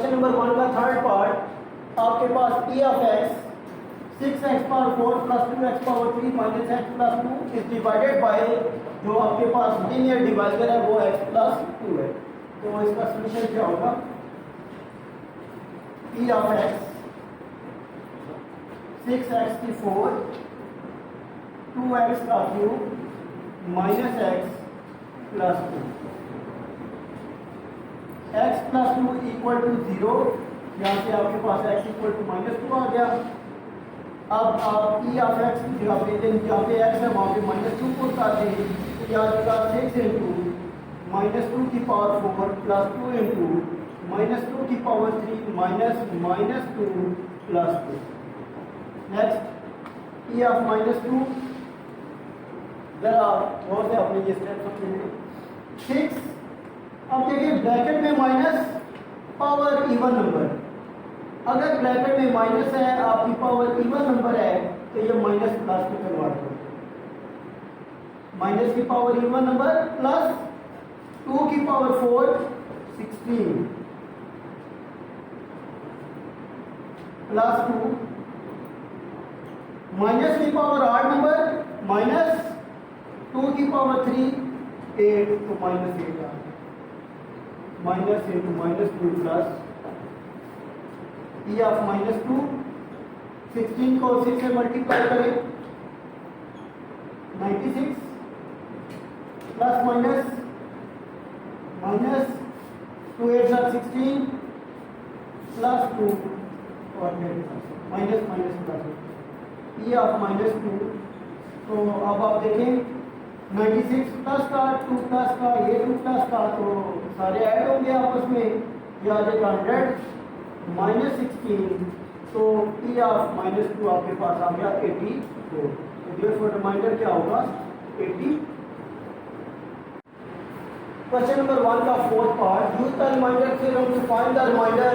Question number 1 का third part आपके पास p of x 6x power 4 plus 2x power 3 minus x plus 2 is divided bye जो आपके पास linear divisor है वो x प्लस 2 है। तो इसका सॉल्यूशन क्या होगा? p ऑफ x 6x की 4 2x का cube minus x plus 2 x plus 2 equal to 0। यहाँ से आपके पास x इक्वल टू माइनस 2 आ गया। अब आप p ऑफ x की जगह पे जहाँ पे x है वहाँ पे माइनस 2 पुट करते हैं तो क्या आ जाएगा 6 इंटू माइनस 2 की पावर 4 प्लस 2 इंटू माइनस 2 की power 3 minus minus 2 plus 2। Next p of minus 2 जरा बहुत से अपने ये स्टेप समझेंगे। 6 अब देखिए ब्रैकेट में माइनस पावर इवन नंबर, अगर ब्रैकेट में माइनस है आपकी पावर इवन नंबर है तो ये माइनस प्लस में कन्वर्ट हो, माइनस की पावर इवन नंबर प्लस 2 की पावर 4 16 प्लस 2 माइनस की पावर आड नंबर माइनस 2 की पावर 3 8 तो माइनस 8 आ minus into minus 2 plus p of minus 2 16 को 6 से मल्टीप्लाई करें 96 प्लस माइनस माइनस 2 8 16 प्लस 2 और minus minus plus p of minus 2। तो अब आप देखें 96 प्लस का 2 प्लस का ये 2 प्लस का तो सारे ऐड होंगे आपस में, ये आ जाएगा 100 माइनस 16 तो p ऑफ माइनस 2 आपके पास आ गया 84। तो देयरफॉर रिमाइंडर क्या होगा 80। क्वेश्चन नंबर 1 का fourth part use the remainder theorem to find the remainder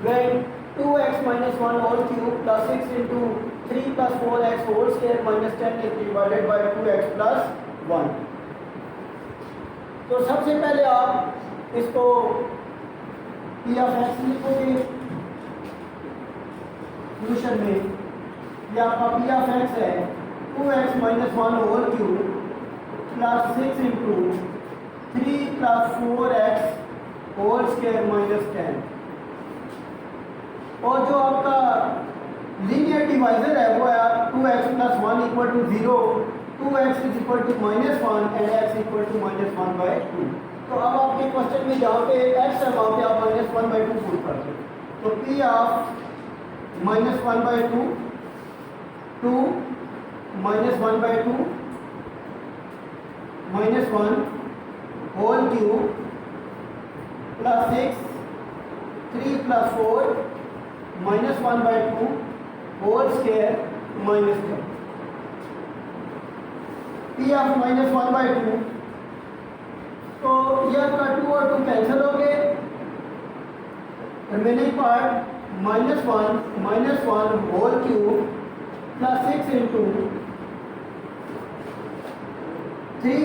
when 2x minus 1 whole cube plus 6 into 3 plus 4x whole square minus 10 is divided by 2x plus 1। तो सबसे पहले आप इसको p of x लिखोगे solution में, या आपका p of x है 2x minus 1 whole cube plus 6 into 3 plus 4x whole square minus 10, और जो आपका लीनियर डिवाइजर है वो है 2x plus 1 equal to 0, 2x is equal to minus 1 and x equal to minus 1 by 2। तो अब आपके क्वेश्चन में जहाँ पे x है वहाँ पे आप माइनस 1 बाई 2 पुट करते हो, तो p of minus 1 by 2 2 minus 1 by 2 minus 1 whole cube plus 6 3 plus 4 minus 1 by 2 whole square minus 10। p of minus 1 by 2 तो ये आपका 2 और 2 कैंसिल हो गए, remaining part minus 1 whole cube plus 6 into 3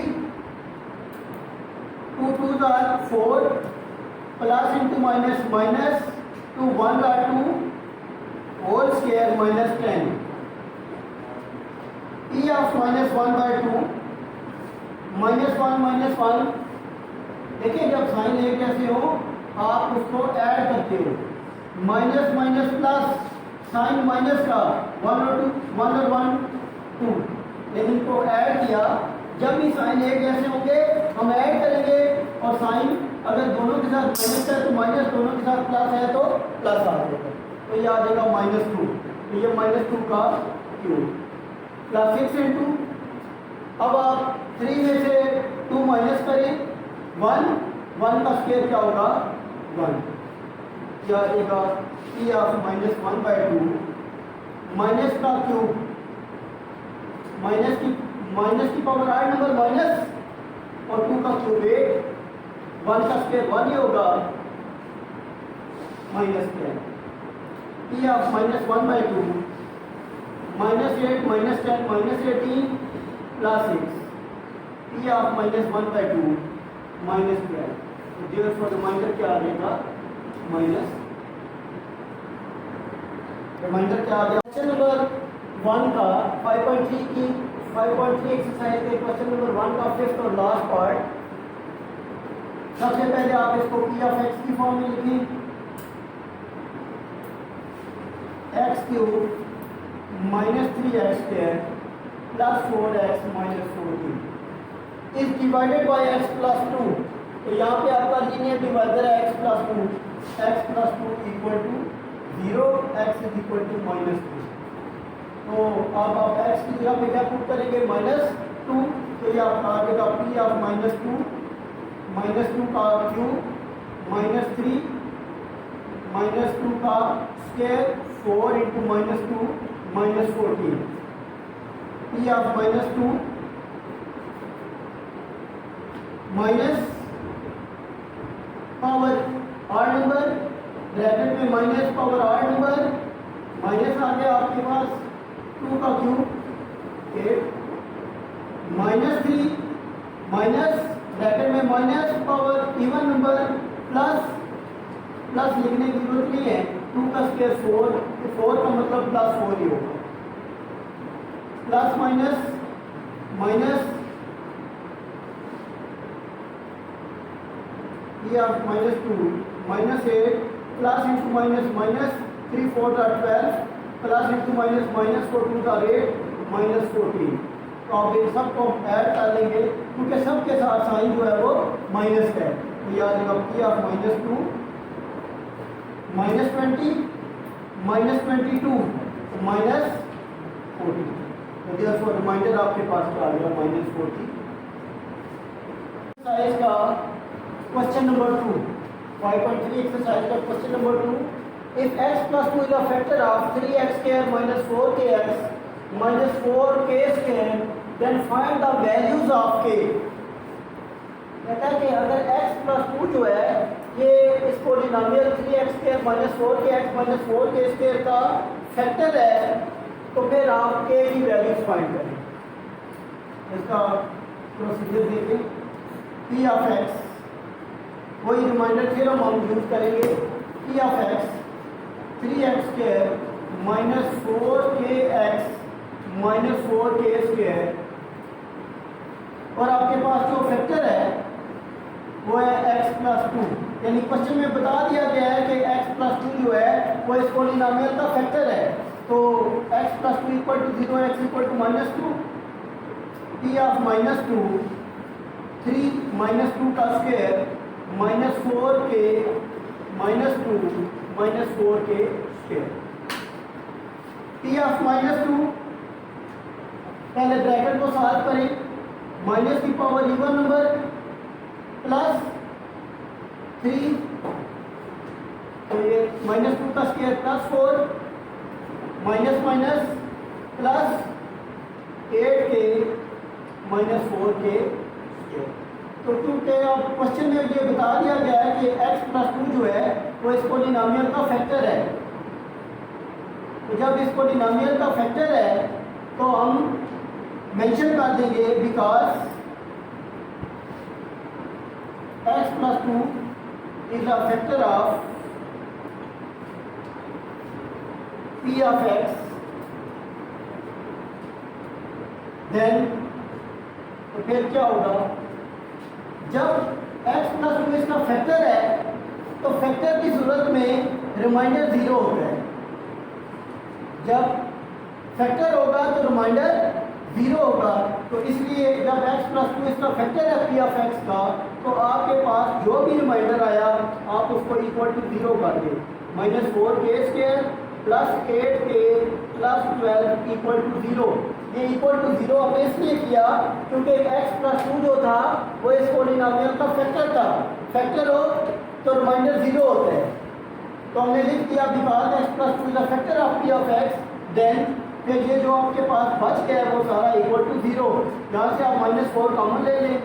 2 2 are 4 plus into minus minus 2 1 are 2 whole square minus 10। p of minus 1 by 2 minus 1 देखिए जब sign एक जैसे हो आप उसको ऐड करते हो, minus minus plus sign minus का 1 और 1 2, लेकिन इनको ऐड किया जब भी साइन एक जैसे होंगे हम ऐड करेंगे, और साइन अगर दोनों के साथ माइनस है तो माइनस, दोनों के साथ प्लस है तो प्लस आ जाएगा, तो ये आ जाएगा माइनस 2, तो ये माइनस 2 का क्यूब प्लस 6 इंटू, अब आप 3 में से 2 माइनस करें 1 का स्क्वायर क्या होगा 1, क्या आ जाएगा p of minus 1 by 2 minus का क्यूब माइनस की पावर आठ नंबर माइनस और 2 का क्यूब 8, 1 का स्क्वायर 1 ही होगा minus 10। p of minus 1 by 2 minus 8 minus 10 minus 18 plus 6, p of minus 1 by 2 minus 12। तो देयरफॉर रिमाइंडर क्या आ जाएगा माइनस रिमाइंडर क्या आ गया? क्वेश्चन नंबर 1 का 5.3 की 5.3 एक्सरसाइज के क्वेश्चन नंबर 1 का फिफ्थ और लास्ट पार्ट। सबसे पहले आप इसको पी ऑफ एक्स की फॉर्म में लिखें, x cube minus 3x square plus 4x minus 14 is divided by x plus 2। तो यहाँ पे आपका लीनियर डिवाइडर है x plus 2 equal to 0, x is equal to minus 2। तो अब आप x की जगह पे क्या पुट करेंगे? माइनस 2। तो ये आपका आ जाएगा पी ऑफ माइनस 2 का क्यूब माइनस 3 माइनस 2 का square 4 into minus 2 minus 14 p of minus 2 minus power R number bracket में minus power R number minus आ गया आपके पास 2 का क्यूब 8 माइनस 3 माइनस ब्रैकेट में minus power even number plus लिखने की जरूरत नहीं है 2 का स्क्वायर 4 का मतलब प्लस 4 ही होगा प्लस माइनस माइनस ये आप minus 2 minus 8 plus into minus minus 3 4 12 plus into minus minus 4 2 8 minus 14। तो आप इन सबको ऐड कर लेंगे क्योंकि सबके साथ साइन जो है वो माइनस है। तो याद रखिए P of minus 2 minus 20 minus 22 minus 40। तो देयरफॉर रिमाइंडर आपके पास आ गया माइनस 40। एक्सरसाइज का क्वेश्चन नंबर 2 5.3 एक्सरसाइज का question number 2 if x plus 2 is a factor of 3x square minus 4kx minus 4k square then find the values of k। कहता है कि अगर x plus 2 जो है ये इस polynomial 3x square minus 4kx minus 4k square का factor है तो फिर आप k की वैल्यूज फाइंड करें। इसका प्रोसीजर देखें। p ऑफ x वही रिमाइंडर थ्योरम हम यूज करेंगे। p of x 3x square minus 4kx minus 4k square और आपके पास जो फैक्टर है वो है x प्लस 2। यानी क्वेश्चन में बता दिया गया है कि x प्लस 2 जो है वो इस पॉलिनोमियल का फैक्टर है। तो x plus 2 equal to 0 x equal to minus 2 p of minus 2 3 minus 2 का square minus 4k minus 2 minus 4k square. p of minus 2 पहले ब्रैकेट को सॉल्व करें माइनस की पावर इवन नंबर प्लस 3 तो ये माइनस 2 का square plus 4 minus minus plus 8k minus 4k square. तो क्योंकि अब क्वेश्चन में ये बता दिया गया है कि x प्लस 2 जो है वो इस पॉलिनोमियल का फैक्टर है। तो जब इस पॉलिनोमियल का फैक्टर है तो हम मेंशन कर देंगे because x plus 2 is a factor of p of x then तो फिर क्या होगा जब x प्लस 2 इसका फैक्टर है तो फैक्टर की सूरत में रिमाइंडर 0 होता है। जब फैक्टर होगा तो रिमाइंडर 0 होगा। तो इसलिए जब x प्लस 2 इसका फैक्टर है p ऑफ x का तो आपके पास जो भी रिमाइंडर आया आप उसको इक्वल टू 0 कर दें। Minus 4k square plus 8k plus 12 equal to 0। ये इक्वल टू 0 हमने इसलिए किया क्योंकि x प्लस 2 जो था वो इस पॉलिनोमियल का फैक्टर था। फैक्टर हो तो रिमाइंडर 0 होता है। तो हमने लिख दिया because x plus 2 is a factor of p of x then फिर ये जो आपके पास बच गया है वो सारा इक्वल टू 0। यहाँ से आप माइनस 4 कॉमन ले लें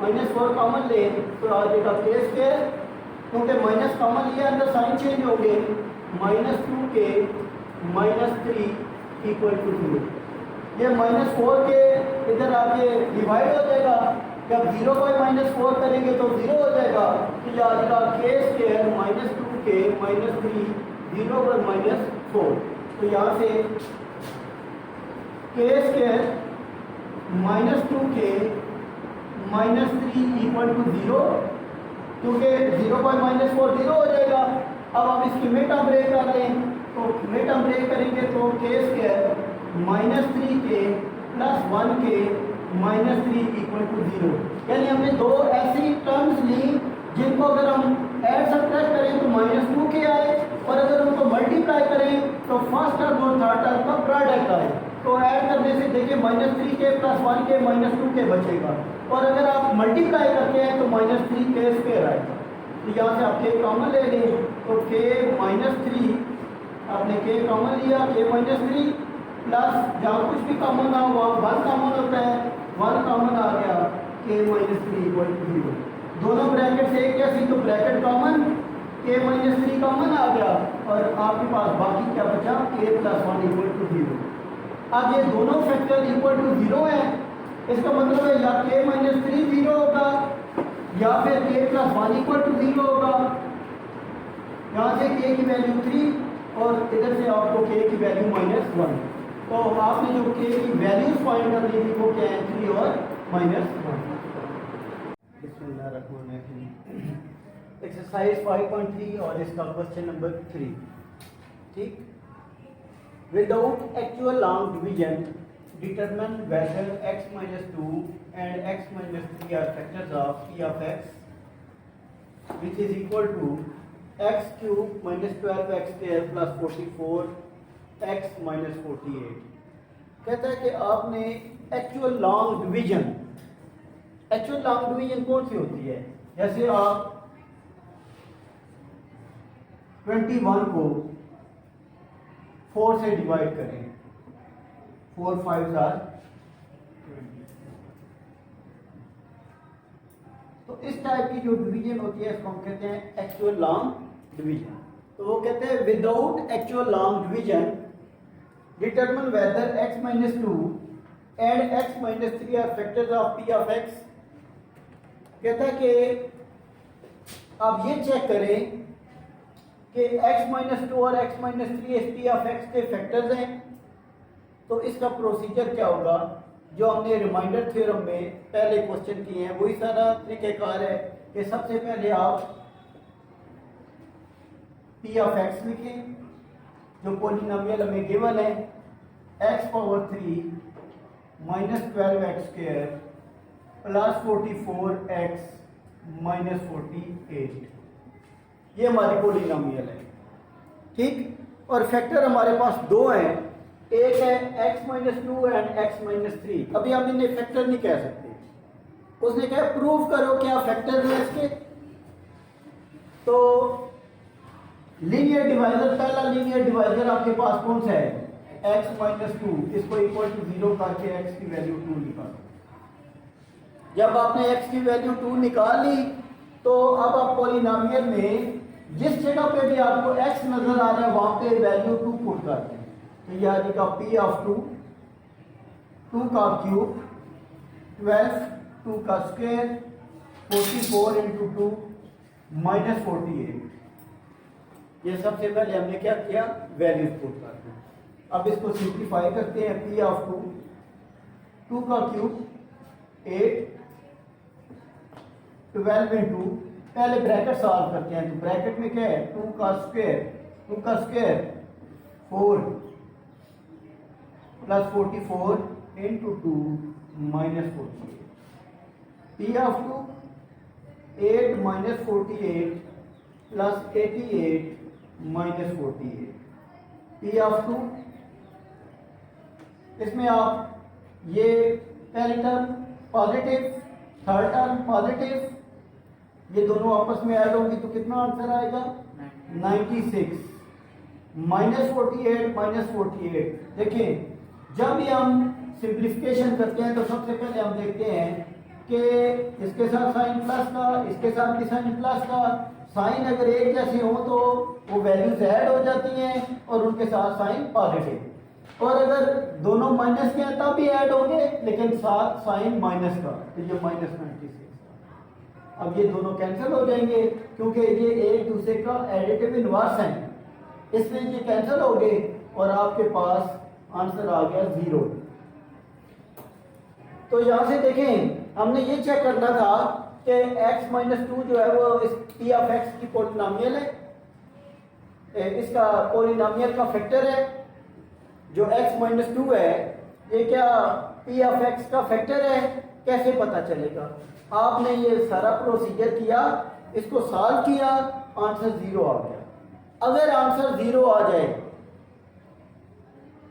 माइनस 4 कॉमन ले तो आ जाएगा k स्क्वायर क्योंकि माइनस कॉमन लिया अंदर साइन चेंज हो गए minus 2k minus 3 equal to 0। ये माइनस 4k इधर आके डिवाइड हो जाएगा। जब 0 को माइनस 4 करेंगे तो 0 हो जाएगा। तो आ जाएगा k square minus 2k minus 3 0/-4। तो यहाँ से k स्क्वायर -2k -3 = 0, क्योंकि 0/-4 0 हो जाएगा। अब आप इसकी मिड टर्म ब्रेक कर लें, तो मिड टर्म ब्रेक करेंगे तो k स्क्वायर -3k + 1k -3 = 0। यानी हमने दो ऐसी टर्म्स ली जिनको अगर हम ऐड सब्ट्रैक्ट करें तो -2k आए, और अगर उनको मल्टीप्लाई करें तो फर्स्ट टर्म और थर्ड टर्म का प्रोडक्ट आए। तो ऐड करने से देखिए -3k + 1k -2k बचेगा, और अगर आप मल्टीप्लाई करते हैं तो -3k स्क्वायर आएगा। तो यहाँ से आप k कॉमन ले लें, तो k -3, आपने k कॉमन लिया, k -3 प्लस जहाँ कुछ भी कॉमन ना हुआ 1 कॉमन होता है, 1 कॉमन आ गया, k -3 = 0। दोनों ब्रैकेट से एक जैसी, तो ब्रैकेट कॉमन, k -3 कॉमन आ गया, और आपके पास बाकी क्या बचा, k + 1 = 0। अब ये दोनों फैक्टर इक्वल टू 0 है, इसका मतलब है या k -3 0 होगा या फिर k + 1 = 0 होगा। यहाँ से k की वैल्यू 3 और इधर से आपको k की वैल्यू -1। तो आपने जो k की वैल्यूज फाइंड करनी थी वो क्या है, 3 और -1। एक्सरसाइज 5.3 और इसका क्वेश्चन नंबर 3। ठीक, without actual long division determine whether x - 2 and x - 3 are factors of p of x, which is equal to x cube -12x square plus 44 x - 48। कहता है कि आपने actual long division, actual long division कौन सी होती है, जैसे आप 21 को 4 से डिवाइड करें, 4 5s are 20। तो इस टाइप की जो डिवीजन होती है इसको हम कहते हैं एक्चुअल लॉन्ग डिवीजन। तो वो कहते हैं without actual long division determine whether x - 2 and x - 3 are factors of p of x। कहता है कि आप ये चेक करें कि x - 2 और x - 3 इस p of x के फैक्टर्स हैं। तो इसका प्रोसीजर क्या होगा, जो हमने रिमाइंडर थ्योरम में पहले क्वेश्चन किए हैं वही सारा तरीक़ेकार है कि सबसे पहले आप p of x लिखें, जो पॉलिनोमियल हमें गिवन है, x⁴ -12x square plus 44x -48, ये हमारी पॉलिनोमियल है। ठीक, और फैक्टर हमारे पास दो हैं, एक है x - 2 एंड x - 3। अभी हम इन्हें फैक्टर नहीं कह सकते, उसने कहा प्रूव करो क्या फैक्टर है इसके। तो लीनियर डिवाइजर, पहला लीनियर डिवाइजर आपके पास कौन सा है, x - 2, इसको इक्वल टू 0 करके x की वैल्यू 2 निकालो। जब आपने x की वैल्यू 2 निकाल ली तो अब आप पॉलिनोमियल में जिस जगह पे भी आपको x नजर आ रहा है वहां पे वैल्यू 2 पुट करते हैं। तो यह आ जाएगा p of 2, 2 का क्यूब 12, 2 का स्क्वायर 44 × 2 -48। ये सबसे पहले हमने क्या किया, वैल्यूज पुट कर दी। अब इसको सिंप्लीफाई करते हैं, p of 2, 2 का क्यूब 8, 12 × पहले ब्रैकेट सॉल्व करते हैं। तो ब्रैकेट में क्या है, 2 का square 4 plus 44 × 2 -48। p of 2 8 - 48 plus 88 -48। p of 2, इसमें आप ये पहली term positive, third term positive, ये दोनों आपस में ऐड होंगी तो कितना आंसर आएगा, 96 -48 -48। देखिए जब भी हम सिंप्लीफिकेशन करते हैं तो सबसे पहले हम देखते हैं कि इसके साथ साइन प्लस का, इसके साथ भी साइन प्लस का, साइन अगर एक जैसे हो तो वो वैल्यूज ऐड हो जाती हैं और उनके साथ साइन पॉजिटिव, और अगर दोनों माइनस के हैं तब भी ऐड होंगे लेकिन साथ साइन माइनस का, तो ये -96। अब ये दोनों कैंसिल हो जाएंगे क्योंकि ये एक दूसरे का एडिटिव इनवर्स हैं। इसमें ये कैंसिल हो गए और आपके पास आंसर आ गया 0। तो यहाँ से देखें हमने ये चेक करना था कि x-2 जो है वो इस p ऑफ x की पॉलिनोमियल है, इसका पॉलिनोमियल का फैक्टर है। जो x-2 है ये क्या p ऑफ x का फैक्टर है? कैसे पता चलेगा? आपने ये सारा प्रोसीजर किया, इसको सॉल्व किया, आंसर 0 आ गया। अगर आंसर 0 आ जाए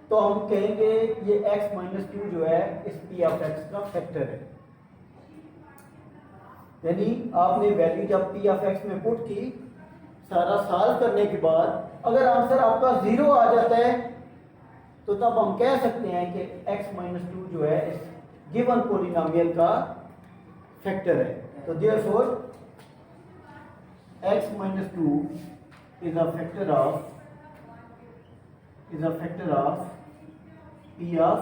तो हम कहेंगे ये x-2 जो है इस p ऑफ x का फैक्टर है। यानी आपने वैल्यू जब p ऑफ x में पुट की, सारा सॉल्व करने के बाद अगर आंसर आपका 0 आ जाता है तो तब हम कह सकते हैं कि x-2 जो है इस गिवन पॉलिनोमियल का फैक्टर है। तो therefore x-2 is a factor of p of x,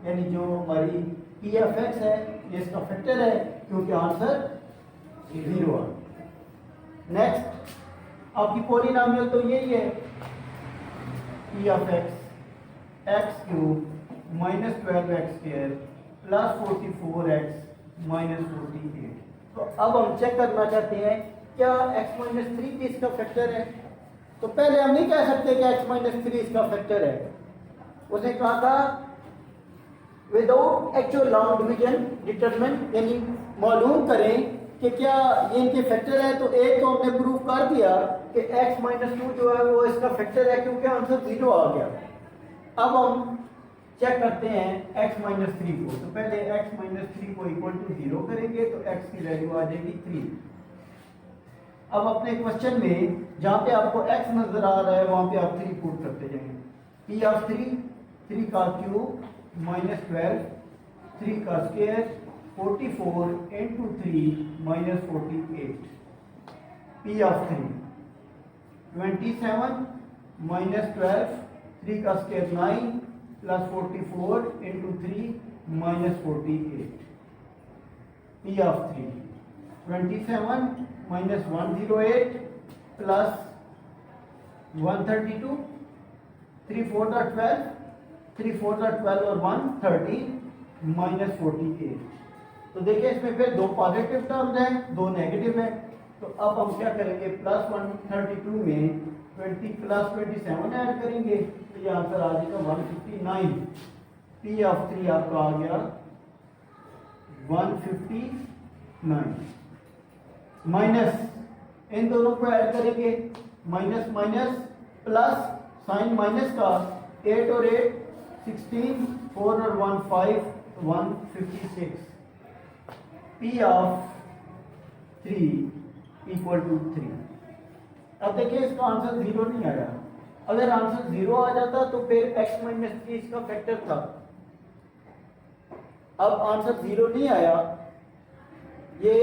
यानी जो हमारी p of x है ये इसका फैक्टर है क्योंकि आंसर 0 है। नेक्स्ट आपकी पॉलिनोमियल तो यही है p of x cube minus 12x square plus 44x minus 48। तो अब हम चेक करना चाहते हैं क्या x-3 भी इसका फैक्टर है। तो पहले हम नहीं कह सकते कि x-3 इसका फैक्टर है। उसने कहा था without actual long division determine, यानी मालूम करें कि क्या ये इनके फैक्टर है। तो एक तो हमने प्रूव कर दिया कि x-2 जो है वो इसका फैक्टर है क्योंकि आंसर 0 आ गया। अब हम चेक करते हैं x-3 को। तो पहले x-3 को इक्वल टू 0 करेंगे तो x की वैल्यू आ जाएगी 3। अब अपने क्वेश्चन में जहाँ पे आपको x नजर आ रहा है वहाँ पे आप 3 पुट करते जाएंगे। p ऑफ 3 का क्यूब माइनस 12, 3 का square 44 into 3 minus 48। p of 3 27 minus 12, 3 का square 9 plus 44 into 3 minus 48। p of 3 27 minus 108 plus 132, 3 4 12, 3 4 12 और 1 13 माइनस 48। तो देखिए इसमें फिर दो पॉजिटिव टर्म्स हैं, दो नेगेटिव हैं। तो अब हम क्या करेंगे, प्लस 132 में 20 प्लस 27 ऐड करेंगे तो ये आंसर आ जाएगा 159। p ऑफ 3 आपका आ गया 159 माइनस इन दोनों को ऐड करेंगे, minus minus plus sign minus का 8 और 8 16, 4 और 1 5 156। p of 3 equal to 3। अब देखिए इसका आंसर 0 नहीं आया। अगर आंसर 0 आ जाता तो फिर x-3 इसका फैक्टर था। अब आंसर 0 नहीं आया, ये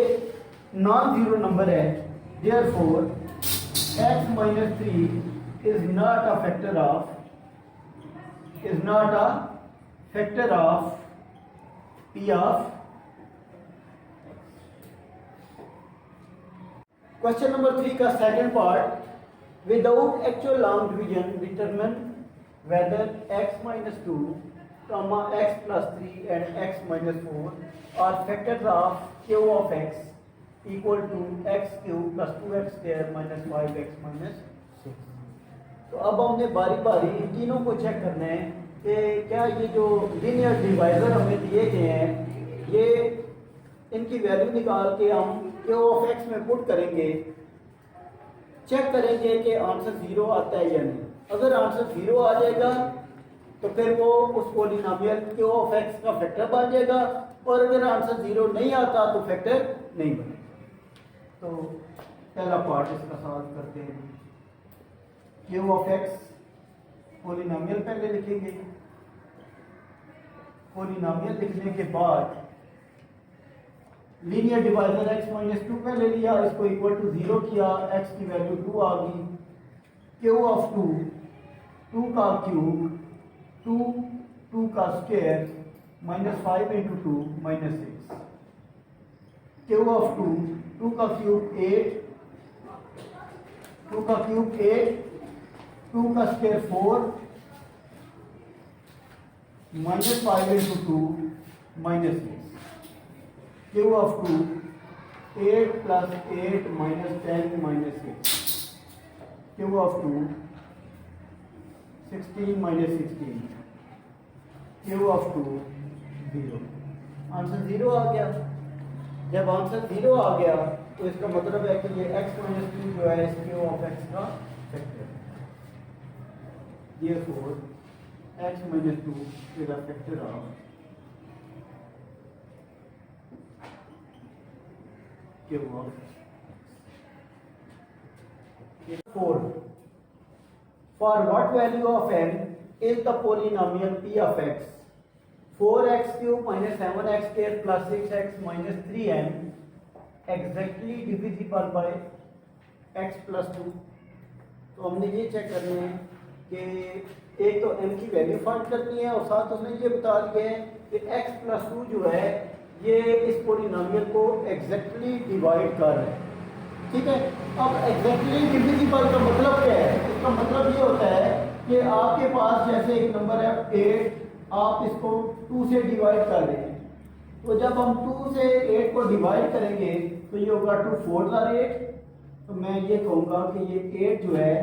नॉन जीरो नंबर है। Therefore x-3 is not a factor of p of। Question number 3 का second part, without actual long division determine whether x-2, x+3 and x-4 are factors of q of x equal to x cube plus 2x square minus 5x minus 6। तो अब हमने बारी बारी इन तीनों को check करना है कि क्या ये जो लीनियर डिवाइजर हमें दिए गए हैं ये इनकी वैल्यू निकाल के हम q of x में पुट करेंगे, चेक करेंगे कि आंसर 0 आता है या नहीं। अगर आंसर 0 आ जाएगा तो फिर वो उस पॉलिनोमियल q of x का फैक्टर बन जाएगा, और अगर आंसर 0 नहीं आता तो फैक्टर नहीं बनेगा। तो पहला पार्ट इसका सॉल्व करते हैं। q of x पॉलिनोमियल पहले लिखेंगे, पॉलिनोमियल लिखने के बाद लीनियर डिवाइजर x-2 पहले लिया, इसको इक्वल टू 0 किया, x की वैल्यू 2 आ गई। q of 2 का क्यूब 2 का square minus 5 into 2 minus 6। q of 2 का क्यूब 8 2 का क्यूब 8, 2 का square 4, -5 into 2 -6, cube of 2 8 plus 8 minus 10 minus 6, cube of 2 16 minus 16, cube of 2 0। Answer 0 आ गया। जब आंसर 0 आ गया तो इसका मतलब है कि ये x माइनस 2 जो है इस क्यूब ऑफ x का फैक्टर है। Therefore x minus 2 is a factor of cube of 4. For what value of n is the polynomial p of x 4x cube minus 7x square plus 6x minus 3n exactly divisible by x plus 2? तो हमने ये check करना है कि एक तो n की value find करनी है और साथ उसने ये बता दिया है कि x plus 2 जो है ये इस पोलिनोमियल को एग्जैक्टली डिवाइड कर रहा है। ठीक है, अब एग्जैक्टली डिविजिबल का मतलब क्या है? इसका मतलब ये होता है कि आपके पास जैसे एक नंबर है 8, आप इसको 2 से डिवाइड कर रहे हैं, तो जब हम 2 से 8 को डिवाइड करेंगे तो ये होगा 2 4 8। तो मैं ये कहूँगा कि ये 8 जो है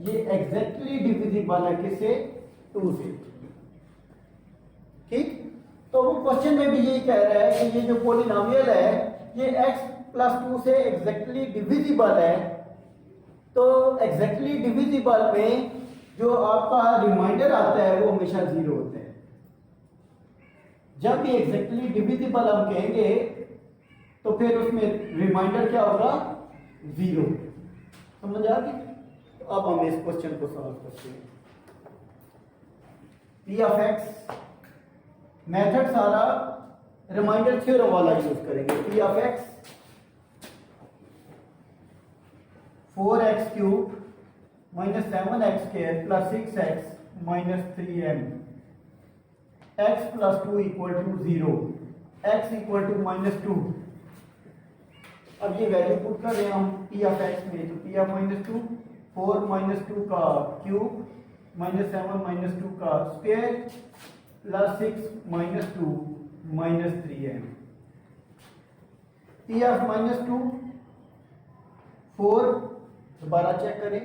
ये एग्जैक्टली डिविजिबल है किससे? 2 से। ठीक, तो वो क्वेश्चन में भी यही कह रहा है कि ये जो पोलिनोमियल है ये x प्लस 2 से एग्जैक्टली डिविजिबल है। तो एग्जैक्टली डिविजिबल में जो आपका रिमाइंडर आता है वो हमेशा 0 होता है। जब भी एग्जैक्टली डिविजिबल हम कहेंगे तो फिर उसमें रिमाइंडर क्या होगा? 0। समझ आ गई? तो अब हम इस क्वेश्चन को सॉल्व करते हैं। p ऑफ x मेथड सारा रिमाइंडर थ्योरम वाला यूज करेंगे। p of x 4x cube minus 7x square plus 6x minus 3m x plus 2 equal to 0, x equal to -2। अब ये वैल्यू पुट कर रहे हैं हम p ऑफ x में, तो p ऑफ -2 4 -2 का क्यूब माइनस 7 -2 का square plus 6 -2 -3m। p of -2 4, दोबारा चेक करें,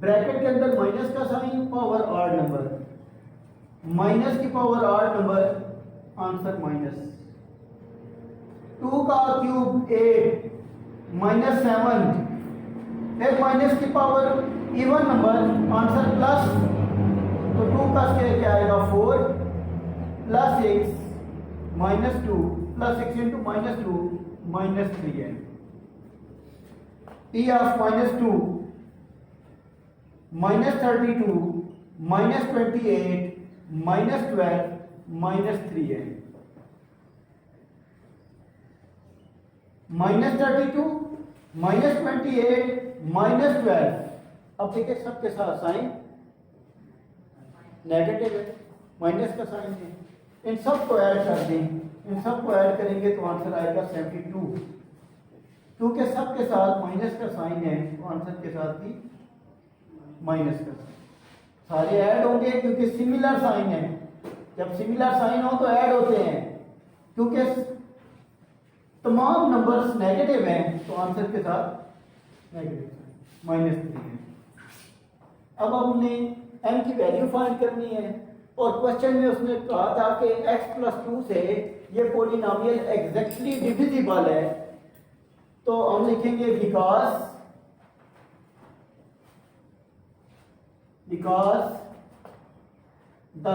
ब्रैकेट के अंदर माइनस का sign, power odd number, minus की power odd number, answer minus. 2 का क्यूब 8 -7, फिर माइनस की power even number, answer plus. तो 2 का स्क्वायर क्या आएगा? 4 plus 6 -2 plus 6 into -2 -3m। p of -2 -32 -28 -12 -3m। -32 -28 -12, अब देखिए सबके साथ साइन नेगेटिव है, माइनस का साइन है। इन सब को ऐड कर दें, इन सब को ऐड करेंगे तो आंसर आएगा 72। क्योंकि सबके साथ माइनस का साइन है तो आंसर के साथ भी माइनस का साइन, सारे ऐड होंगे क्योंकि सिमिलर साइन है। जब सिमिलर साइन हो तो ऐड होते हैं, क्योंकि तमाम नंबर्स नेगेटिव हैं तो आंसर के साथ नेगेटिव -3 है। अब हमने m की वैल्यू फाइंड करनी है और क्वेश्चन में उसने कहा था कि x प्लस 2 से ये पोलिनोमियल एग्जैक्टली डिविजिबल है। तो हम लिखेंगे because the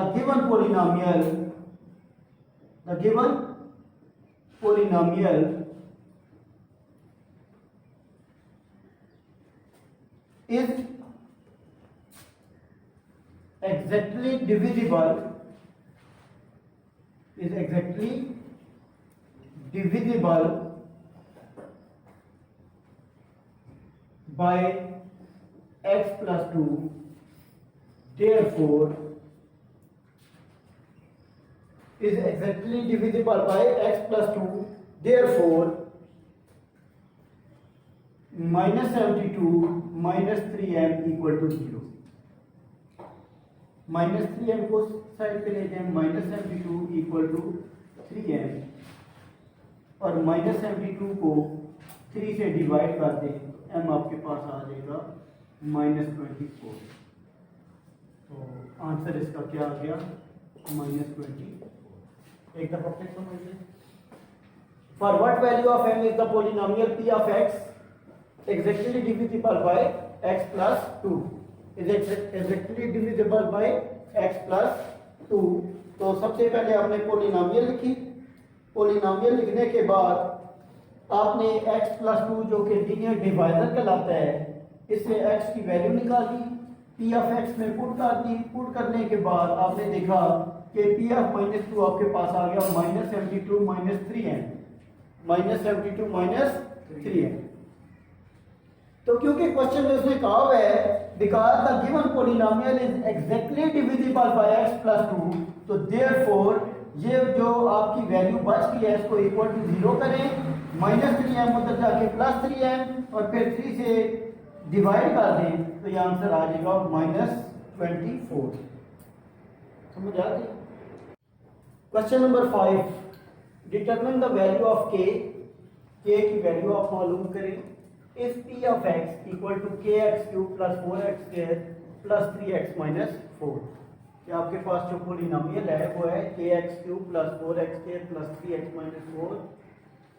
given polynomial is exactly divisible by x plus 2, therefore is exactly divisible by x plus 2, therefore -72 minus 3m equal to 0। -3m को साइड पे लेते हैं, -72 इक्वल टू 3m और -72 को 3 से डिवाइड कर दें तो m आपके पास आ जाएगा -24। तो आंसर इसका क्या आ गया, -24। एक दफा फिर समझिए। For what value of m is the polynomial p of x exactly divisible by x plus 2? Is exactly divisible by x plus 2? तो सबसे पहले आपने पोलिनोमियल लिखी। पोलिनोमियल लिखने के बाद आपने x plus 2 जो कि लीनियर डिवाइजर कहलाता है, इससे x की वैल्यू निकाली, p of x में पुट कर दी। पुट करने के बाद आपने देखा कि p of -2 आपके पास आ गया -72 माइनस 3m, -72 माइनस 3m। तो क्योंकि क्वेश्चन में उसने कहा हुआ है because the given polynomial is exactly divisible by x plus 2, तो देयरफॉर ये जो आपकी वैल्यू बच गई है इसको इक्वल टू 0 करें, -3m उधर जाके +3m और फिर 3 से डिवाइड कर दें तो ये आंसर आ जाएगा -24। समझ आ गई। Question number 5, determine the value of k की वैल्यू आप मालूम करें। इफ p of x equal to kx³ plus 4x² plus 3x minus 4, कि आपके पास जो पोलिनोमियल है वो है kx³ plus 4x² plus 3x minus 4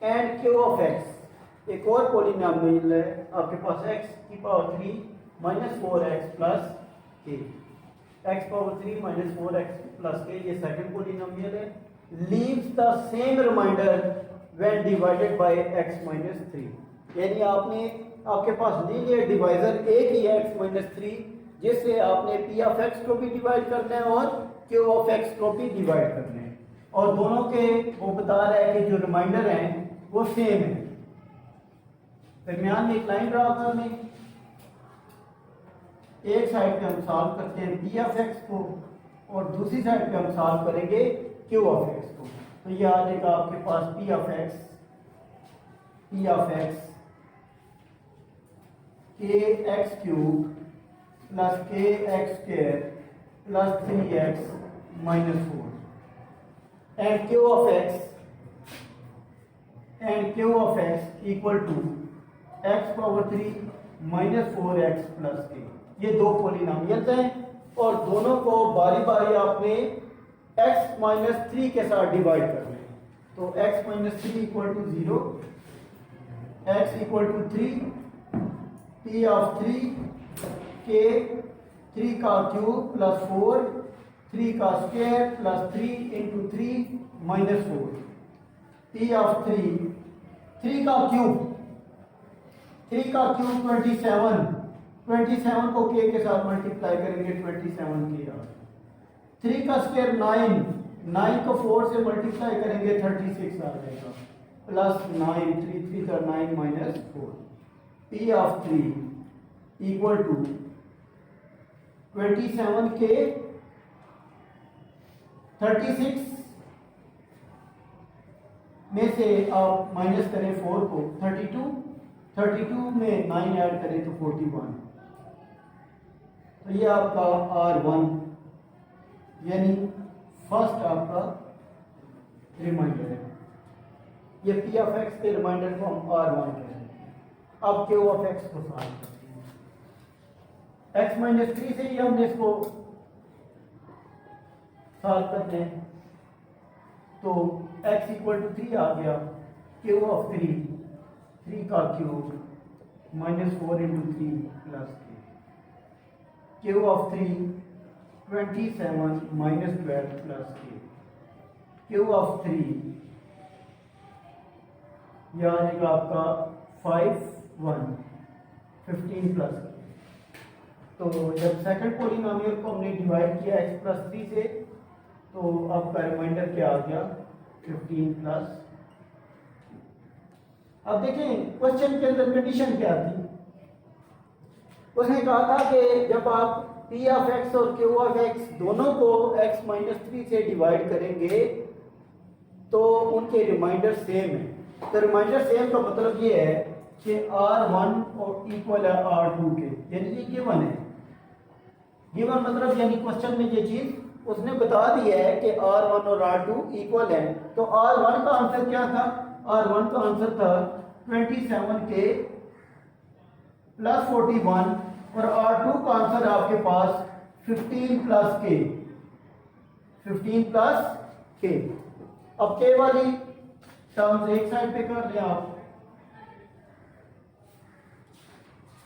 and q of x एक और पोलिनोमियल है आपके पास x की power 3 minus 4x plus k, x power 3 minus 4x plus k, ये सेकंड पोलिनोमियल है। Leaves the same remainder when divided by x minus 3, यानी आपके पास लीनियर डिवाइजर एक ही है x माइनस 3, जिससे आपने p ऑफ x को भी डिवाइड करना है और q ऑफ x को भी डिवाइड करना है, और दोनों के वो बता रहा है कि जो रिमाइंडर हैं वो सेम है। दरमियान में एक लाइन ड्रा करनी, एक साइड पे हम सॉल्व करते हैं p ऑफ x को और दूसरी साइड पे हम सॉल्व करेंगे q ऑफ x को। तो ये आ जाएगा आपके पास p of x kx³ plus kx² plus 3x minus 4 and q of x equal to x power 3 minus 4x plus k। ये दो पोलिनोमियल्स हैं और दोनों को बारी बारी आपने x माइनस 3 के साथ डिवाइड करना है। तो x minus 3 equal to 0, x equal to 3, p of 3 k 3 का क्यूब प्लस 4 3 का square plus 3 into 3 minus 4, p of 3 का क्यूब 27 को k के साथ मल्टीप्लाई करेंगे 27 k। 3 का स्क्वायर 9 को 4 से मल्टीप्लाई करेंगे 36 आ जाएगा प्लस 9 3 का 9 minus 4, p of 3 equal to 27k 36 में से आप माइनस करें 4 को 32 में 9 ऐड करें तो 41। तो ये आपका R1 यानी फर्स्ट आपका रिमाइंडर है। ये p ऑफ x के रिमाइंडर को हम R1 कहते हैं। अब q ऑफ x को सॉल्व करते हैं। x माइनस 3 से ही हमने इसको सॉल्व करते हैं, तो x इक्वल टू 3 आ गया, q ऑफ 3 का cube minus 4 into 3 plus k, q of 3 27 minus 12 plus k, q of 3 यह आ जाएगा आपका 15 प्लस k। तो जब सेकंड पोलिनोमियल को हमने डिवाइड किया x प्लस 3 से, तो आपका रिमाइंडर क्या आ गया 15 प्लस। अब देखें क्वेश्चन के अंदर कंडीशन क्या थी। उसने कहा था कि जब आप p ऑफ x और q ऑफ x दोनों को x माइनस 3 से डिवाइड करेंगे तो उनके रिमाइंडर सेम है। तो रिमाइंडर सेम का मतलब ये है कि R1 और इक्वल है R2 के, यानी ये गिवन है। गिवन मतलब यानी क्वेश्चन में ये चीज उसने बता दिया है कि R1 और R2 इक्वल है। तो R1 का आंसर क्या था? R1 का आंसर था 27K प्लस 41 और R2 का आंसर आपके पास 15 प्लस K, 15 प्लस K। अब K वाली टर्म्स एक साइड पे कर लें आप।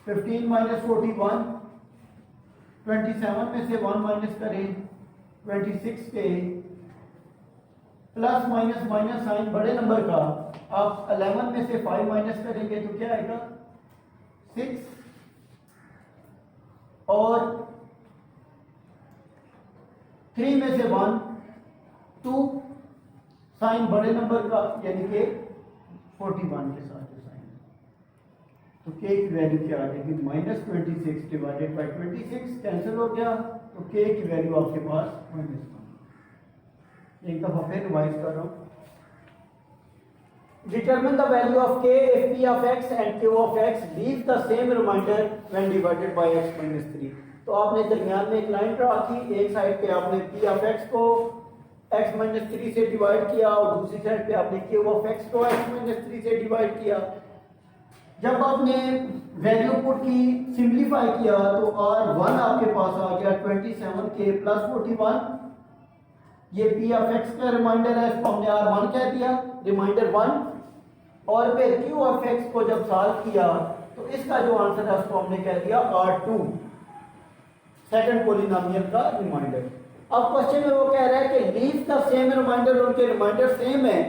15 माइनस 41, 27 में से 1 माइनस करें 26K, plus minus minus sign बड़े नंबर का, आप 11 में से 5 माइनस करेंगे तो क्या आएगा 6, और 3 में से 1 2, साइन बड़े नंबर का यानी कि 41 के साथ जो साइन, तो के की वैल्यू क्या आ जाएगी -26 डिवाइडेड बाय 26, कैंसिल हो गया, तो के की वैल्यू आपके पास -1। एक दफा फिर रिवाइज कर रहा हूँ। Determine the value of k if p of x and q of x leave the same remainder when divided by x minus 3। तो आपने दरमियान में एक लाइन ड्रा की, एक साइड पे आपने p of x को x minus 3 से डिवाइड किया और दूसरी साइड पे आपने q of x को x minus 3 से डिवाइड किया। जब आपने वैल्यू पुट की, सिंप्लीफाई किया, तो R1 आपके पास आ गया 27K प्लस 41। ये p of x का रिमाइंडर है, इसको हमने R1 कह दिया, रिमाइंडर 1। और फिर q of x को जब सॉल्व किया तो इसका जो आंसर है उसको हमने कह दिया R2, सेकंड पॉलिनोमियल का रिमाइंडर। अब क्वेश्चन में वो कह रहा है कि लीव द सेम रिमाइंडर, उनके रिमाइंडर सेम है,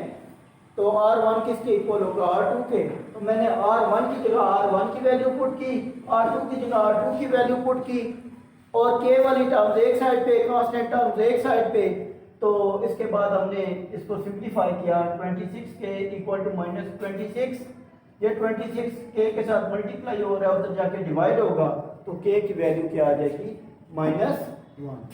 तो R1 किसके इक्वल होगा R2 के। तो मैंने R1 की जगह R1 की वैल्यू पुट की, R2 की जगह R2 की वैल्यू पुट की, और k वाली टर्म्स एक साइड पे, कांस्टेंट टर्म्स एक साइड पे। तो इसके बाद हमने इसको सिंप्लीफाई किया, 26K इक्वल टू -26, ये 26K के साथ मल्टीप्लाई हो रहा है, उधर जाके डिवाइड होगा, तो K की वैल्यू क्या आ जाएगी -1।